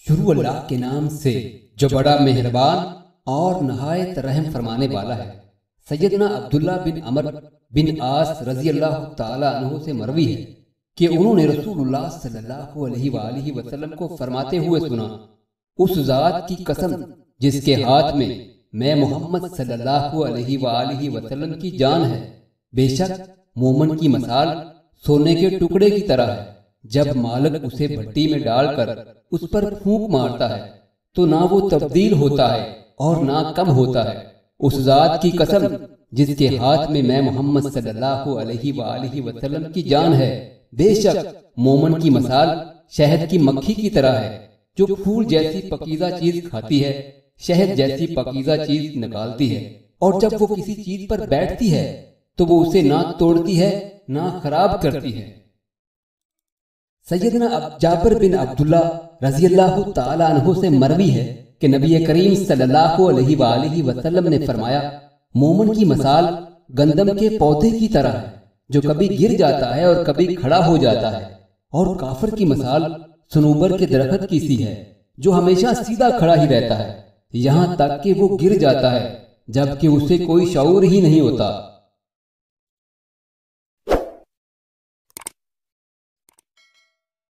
شروع اللہ کے نام سے جو بڑا مہربان اور نہایت رحم فرمانے والا ہے۔ سیدنا عبداللہ بن عمر بن عاص رضی اللہ تعالیٰ عنہ سے مروی ہے کہ انہوں نے رسول اللہ صلی اللہ علیہ وآلہ وسلم کو فرماتے ہوئے سنا، اس ذات کی قسم جس کے ہاتھ میں محمد صلی اللہ علیہ وآلہ وسلم کی جان ہے، بے شک مومن کی مثال سونے کے ٹکڑے کی طرح ہے، جب مالک اسے بھٹی میں ڈال کر اس پر پھونک مارتا ہے تو نہ وہ تبدیل ہوتا ہے اور نہ کم ہوتا ہے۔ اس ذات کی قسم جس کے ہاتھ میں محمد صلی اللہ علیہ وآلہ وسلم کی جان ہے، بے شک مومن کی مثال شہد کی مکھی کی طرح ہے، جو پھول جیسی پکیزہ چیز کھاتی ہے، شہد جیسی پکیزہ چیز نکالتی ہے، اور جب وہ کسی چیز پر بیٹھتی ہے تو وہ اسے نہ توڑتی ہے نہ خراب کرتی ہے۔ سیدنا جابر بن عبداللہ رضی اللہ تعالیٰ عنہ سے مروی ہے کہ نبی کریم صلی اللہ علیہ وآلہ وسلم نے فرمایا، مومن کی مثال گندم کے پودے کی طرح ہے جو کبھی گر جاتا ہے اور کبھی کھڑا ہو جاتا ہے، اور کافر کی مثال صنوبر کے درخت کی سی ہے جو ہمیشہ سیدھا کھڑا ہی رہتا ہے یہاں تک کہ وہ گر جاتا ہے جبکہ اسے کوئی شعور ہی نہیں ہوتا۔